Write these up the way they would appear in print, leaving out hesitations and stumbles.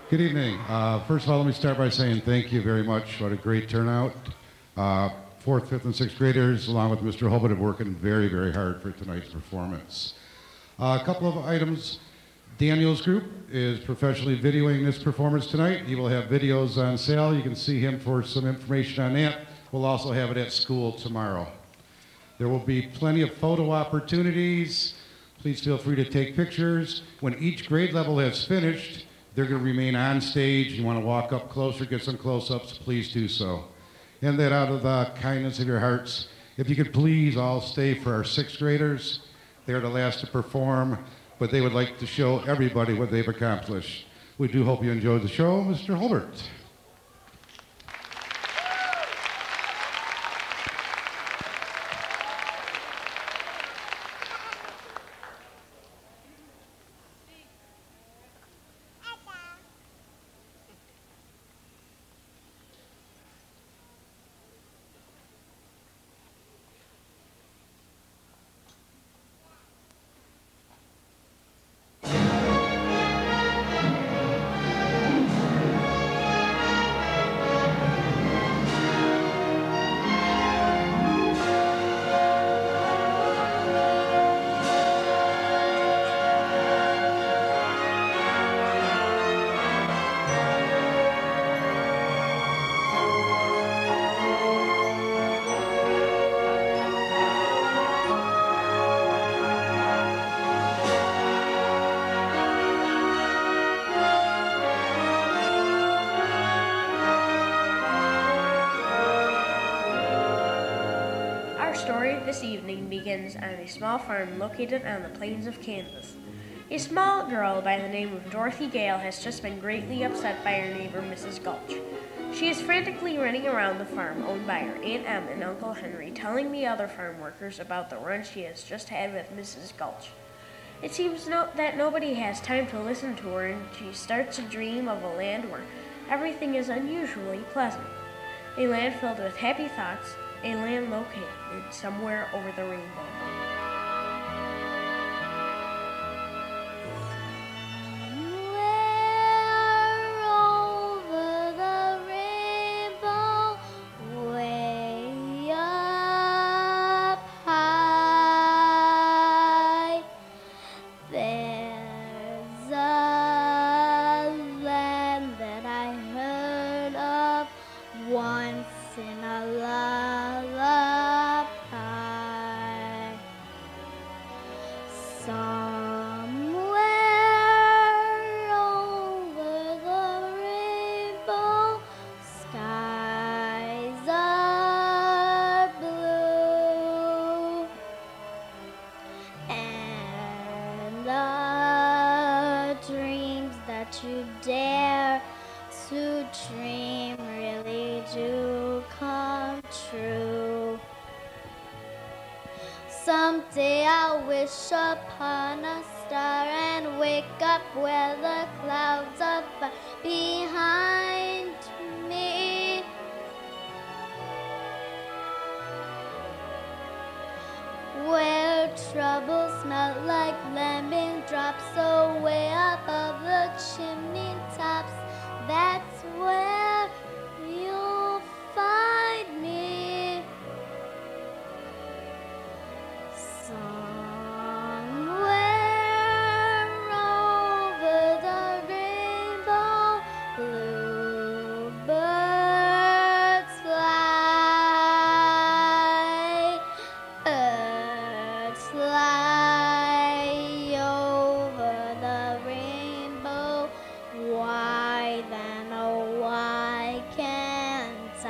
Good evening. First of all, let me start by saying thank you very much. What a great turnout. Fourth, fifth, and sixth graders, along with Mr. Hobart, have working very, very hard for tonight's performance. A couple of items. Daniel's group is professionally videoing this performance tonight. He will have videos on sale. You can see him for some information on that. We'll also have it at school tomorrow. There will be plenty of photo opportunities. Please feel free to take pictures. When each grade level has finished, they're going to remain on stage. You want to walk up closer, get some close-ups, please do so. And that out of the kindness of your hearts, if you could please all stay for our sixth graders. They're the last to perform, but they would like to show everybody what they've accomplished. We do hope you enjoyed the show. Mr. Holbert. This evening begins on a small farm located on the plains of Kansas. A small girl by the name of Dorothy Gale has just been greatly upset by her neighbor, Mrs. Gulch. She is frantically running around the farm owned by her Aunt Em and Uncle Henry, telling the other farm workers about the run she has just had with Mrs. Gulch. It seems that nobody has time to listen to her, and she starts to dream of a land where everything is unusually pleasant. A land filled with happy thoughts, a land located somewhere over the rainbow. Someday I'll wish upon a star and wake up where the clouds are far behind me. Where troubles melt like lemon drops away above the chimney tops, that's where you'll find me. Somewhere over the rainbow, bluebirds fly, birds fly over the rainbow. Why then, oh why can't I?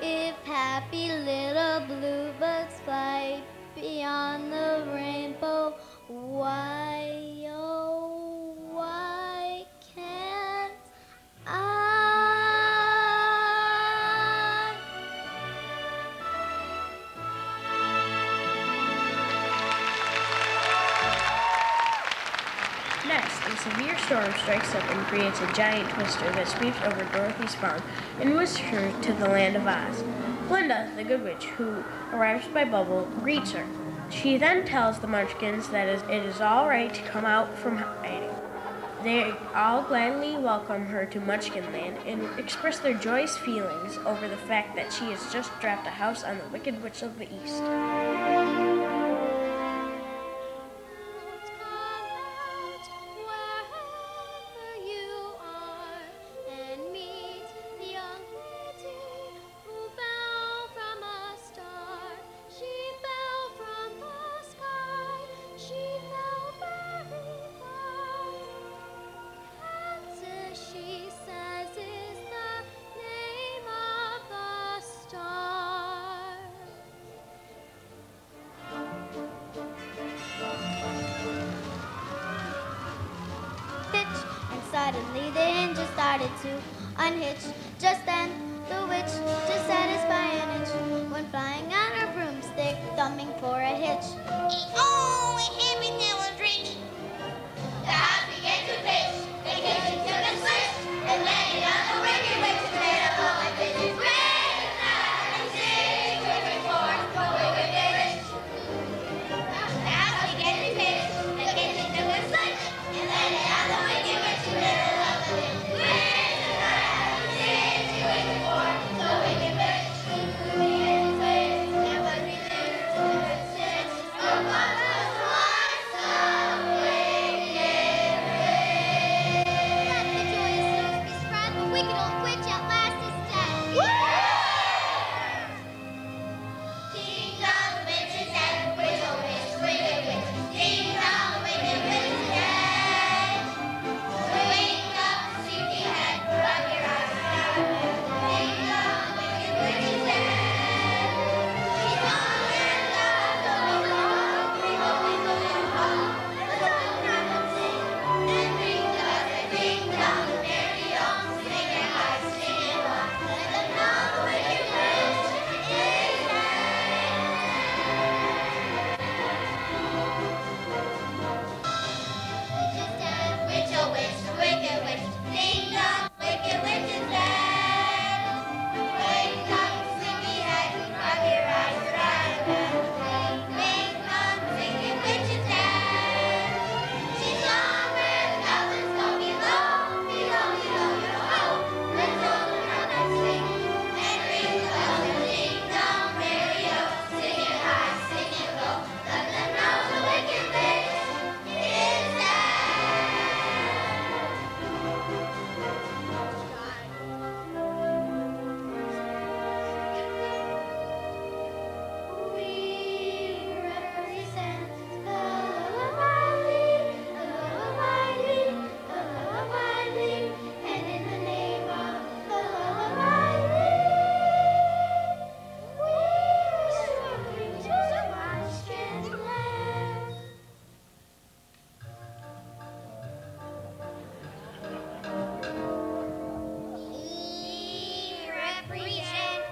If happy little bluebirds fly beyond the rainbow, why, oh, why can't I? Next, a severe storm storm strikes up and creates a giant twister that sweeps over Dorothy's farm and whisks her to the land of Oz. Glinda, the Good Witch, who arrives by bubble, greets her. She then tells the Munchkins that it is all right to come out from hiding. They all gladly welcome her to Munchkinland and express their joyous feelings over the fact that she has just dropped a house on the Wicked Witch of the East. Suddenly the hinges started to unhitch. Just then the witch just sat us by an inch, went flying on her broomstick, thumbing for a hitch. Oh, everything was rich. The house began to pitch, the kitchen took a switch, and landed on the Wicked Witch's bed of all my bitches. Red and six, wicked four, wicked rich. The house began to pitch, the kitchen took a switch, and landed on the Wicked Witch's bed of all my bitches. Red and six, wicked four, wicked rich. And what we do to the six, oh, what was once so wicked rich. Let the joyous news be spread, the wicked old witch at last is dead. Ding dong, witch is dead, witch, oh witch, wicked witch. Ding dong, wicked witch is dead. Wake up, sleepy head, rub your eyes out. Ding dong, wicked witch is dead. She's gone and gone, so we go, we go, we go, we go. Let's all run and sing, and ring the bells and ding dong, merry all, sing it high, sing it loud. Let them know the wicked witch is dead. Witch is dead, witch, oh witch, wicked witch. Ding dong, wicked witch is dead. Wake up, sleepy head, rub your eyes right away. Ding dong, wicked witch is dead. She's gone where the goblins go below, below, below, below. Let's all run and sing, and ring the bells and ding dong, merry oh. Sing it high, sing it low. Let them know the wicked witch is dead. We represent the Wiley, and in the name of the Wiley, we are swimming to Munchkinland. We represent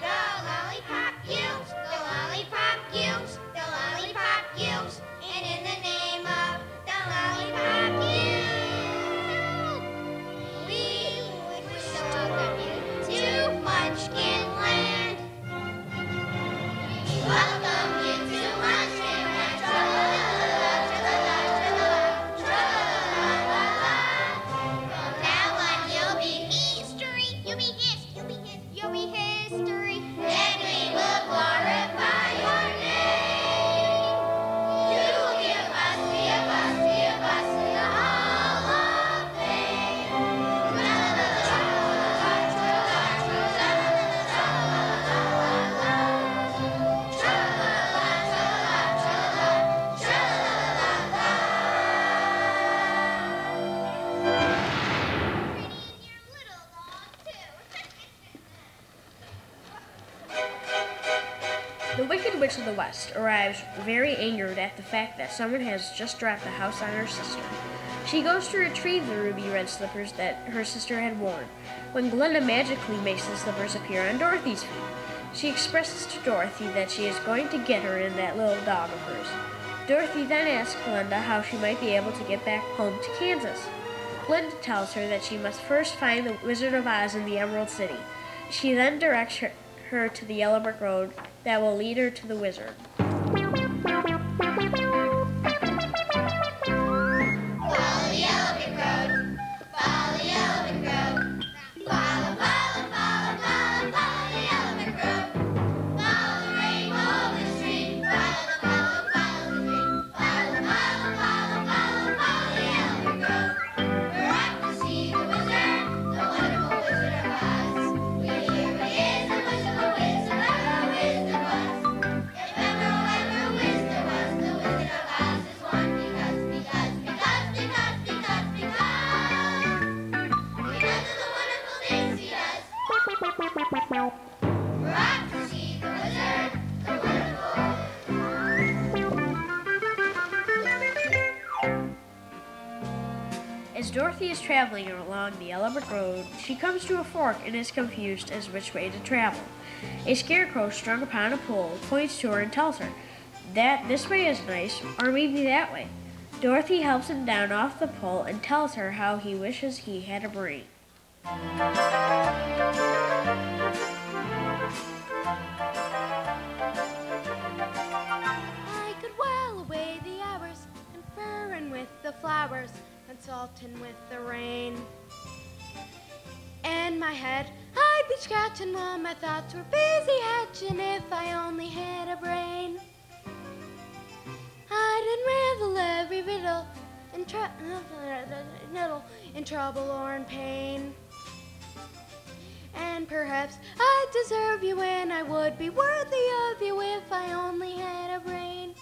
the lollipop youths, the lollipop youths, the lollipop youths, and in the name of the lollipop youths, we wish to welcome you to Munchkinland. We welcome you to Munchkinland. Tra-la-la-la, tra-la-la, tra-la-la, tra-la-la-la. From now on you'll be history. You'll be you'll be history. And we will glorify your name. You will give us the Hall of Fame. Tra-la-la-la, tra-la-la, tra-la-la, tra-la-la, tra-la-la, tra-la-la, pretty in your little dog, too. The Wicked Witch of the West arrives very angered at the fact that someone has just dropped a house on her sister. She goes to retrieve the ruby red slippers that her sister had worn, when Glinda magically makes the slippers appear on Dorothy's feet. She expresses to Dorothy that she is going to get her and that little dog of hers. Dorothy then asks Glinda how she might be able to get back home to Kansas. Glinda tells her that she must first find the Wizard of Oz in the Emerald City. She then directs her to the yellow brick road that will lead her to the wizard. As Dorothy is traveling along the yellow brick road, she comes to a fork and is confused as which way to travel. A scarecrow strung upon a pole points to her and tells her that this way is nice, or maybe that way. Dorothy helps him down off the pole and tells her how he wishes he had a brain. I could while away the hours and furrin with the flowers, consulting with the rain. In my head, I'd be scratching while my thoughts were busy hatching if I only had a brain. I'd unravel every riddle in trouble or in pain. And perhaps I'd deserve you and I would be worthy of you if I only had a brain.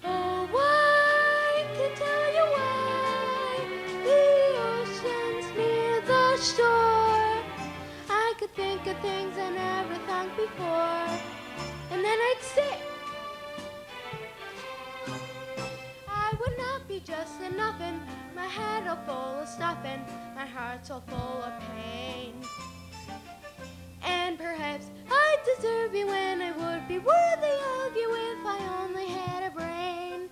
Oh, why can tell you why the ocean's near the shore. I could think of things I never thought before, and then I'd say I would not be just a nothing. My head all full of stuffing, my heart's all full of pain. And perhaps I'd deserve you and I would be worthy of you if I only had a brain.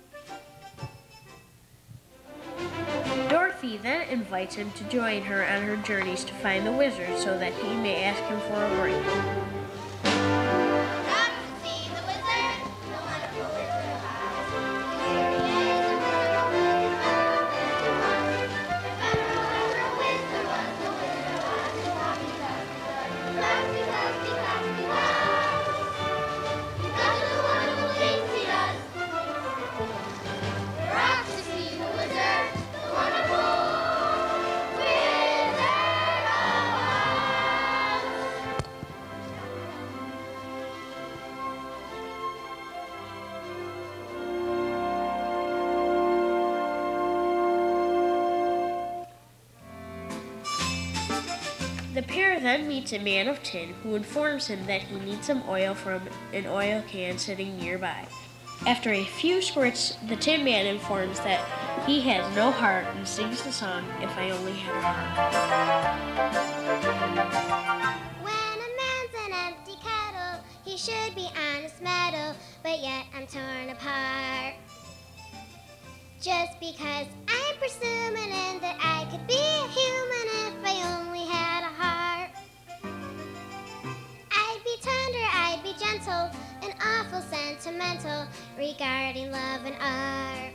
Dorothy then invites him to join her on her journeys to find the wizard so that he may ask him for a brain. The pair then meets a man of tin who informs him that he needs some oil from an oil can sitting nearby. After a few squirts, the Tin Man informs that he has no heart and sings the song, If I Only Had a Heart. When a man's an empty kettle, he should be honest metal, but yet I'm torn apart. Just because I'm presuming that I could be a human if I only had a heart. I'd be tender, I'd be gentle, and awful sentimental regarding love and art.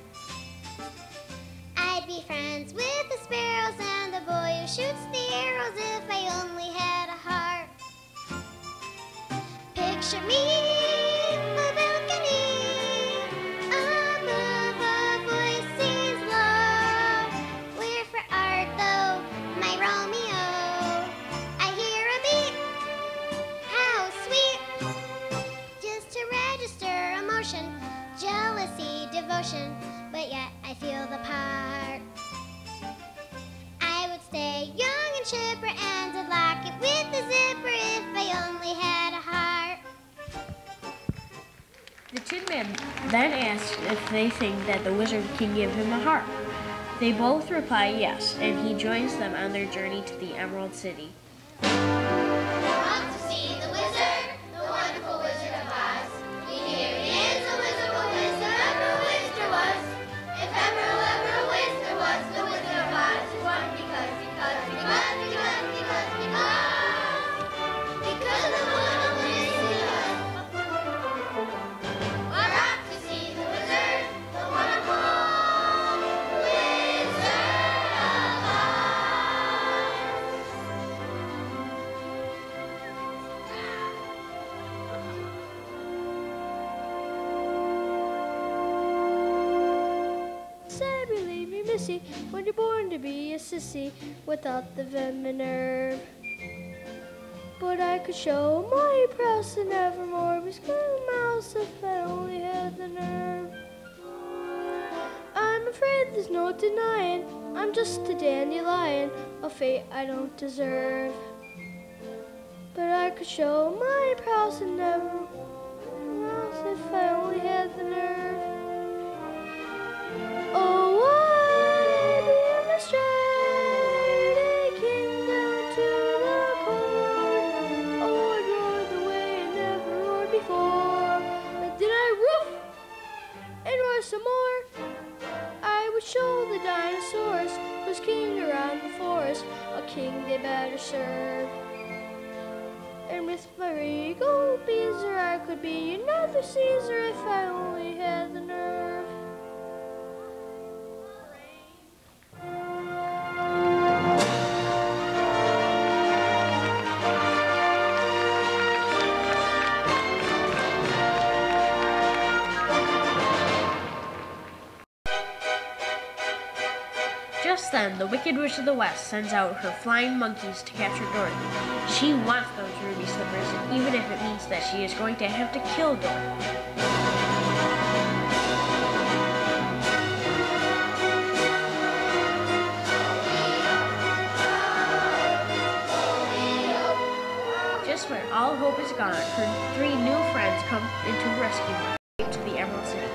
I'd be friends with the sparrows and the boy who shoots the arrows if I only had a heart. Picture me, a balcony, above a voice sings low. We're for art though, my Romeo. I hear a beat, how sweet. Just to register emotion, jealousy, devotion, but yet I feel the part. I would stay young and chipper and I'd lock it with the zipper if I only had a heart. The Tin Man then asks if they think that the wizard can give him a heart. They both reply yes, and he joins them on their journey to the Emerald City. Want to see the wizard, the wonderful Wizard of Oz. We hear he is a wizard, a wizard, ever a wizard was. If ever a wizard was, the wizard pissy when you're born to be a sissy without the vim and nerve. But I could show my prowess and nevermore be squealing mouse if I only had the nerve. I'm afraid there's no denying I'm just a dandelion, a fate I don't deserve. But I could show my prowess and nevermore if I only had the nerve. Oh, I'd be a mistress, king down to the core. Oh, I'd roar the way I never roared before. And then I'd roof and roar some more. I would show the dinosaurs who's king around the forest, a king they better serve. And with my regal Beezer I could be another Caesar if I only had the nerve. Just then, the Wicked Witch of the West sends out her flying monkeys to capture Dorothy. She wants those ruby slippers, even if it means that she is going to have to kill Dorothy. Just when all hope is gone, her three new friends come into rescue her to the Emerald City.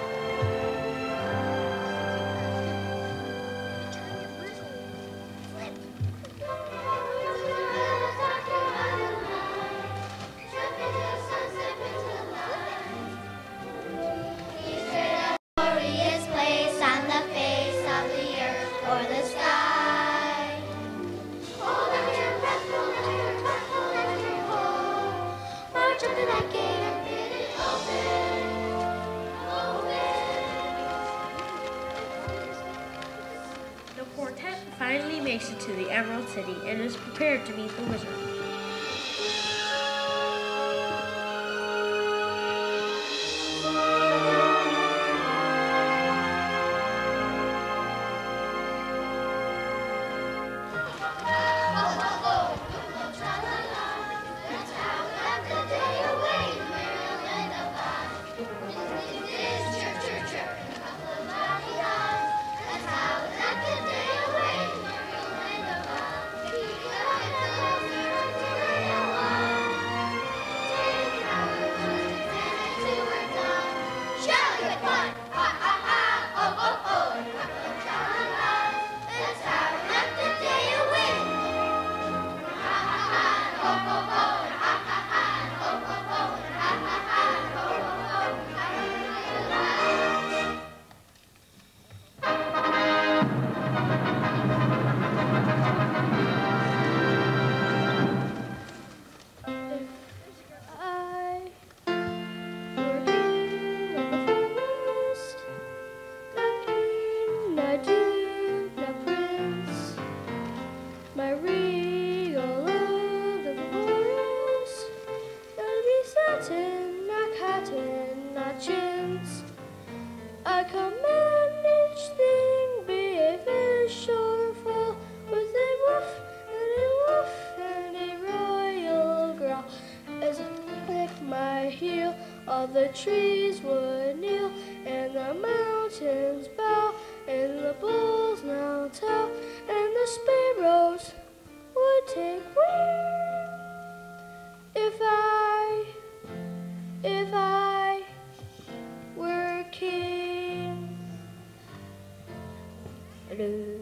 Glorious place on the face of the earth or the sky. Hold on your breath, hold on your breath, hold on your hold. March up to that gate and bid it open, open. The quartet finally makes it to the Emerald City and is prepared to meet the wizard. I command each thing be a fish or fowl with a woof and a royal growl. As I lick my heel, all the trees would kneel, and the mountains bow, and the bulls now tell, and the sparrows would take wing. If I were king. Hello.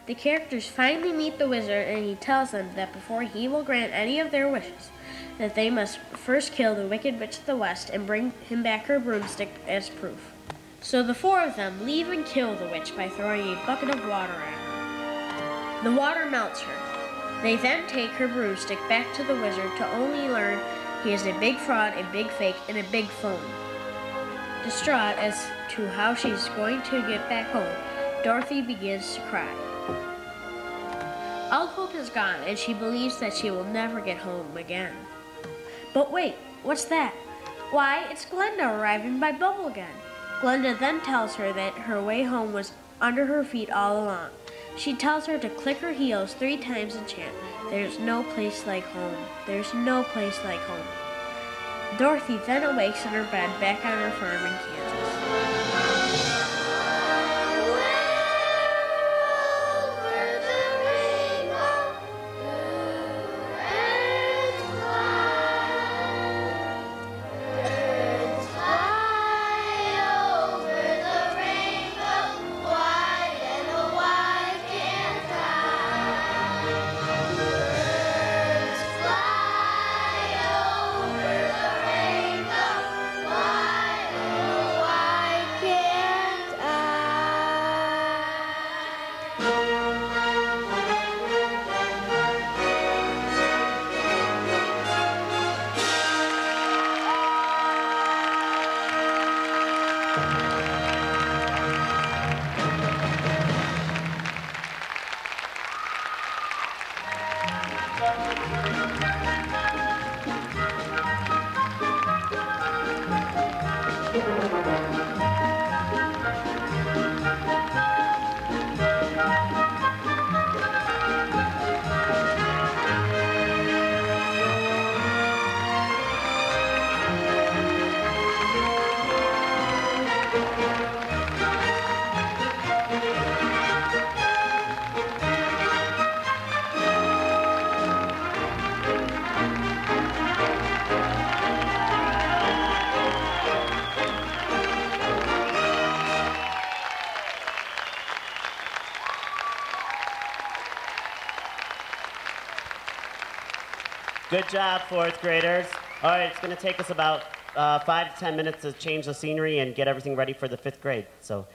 The characters finally meet the wizard, and he tells them that before he will grant any of their wishes, that they must first kill the Wicked Witch of the West and bring him back her broomstick as proof. So the four of them leave and kill the witch by throwing a bucket of water at her. The water melts her. They then take her broomstick back to the wizard to only learn he is a big fraud, a big fake, and a big phony. Distraught as to how she's going to get back home, Dorothy begins to cry. All hope is gone, and she believes that she will never get home again. But wait, what's that? Why, it's Glenda arriving by bubble again. Glenda then tells her that her way home was under her feet all along. She tells her to click her heels 3 times and chant, "There's no place like home. There's no place like home." Dorothy then awakes in her bed back on her farm in Kansas. Good job, 4th graders. All right, it's going to take us about 5 to 10 minutes to change the scenery and get everything ready for the 5th grade. So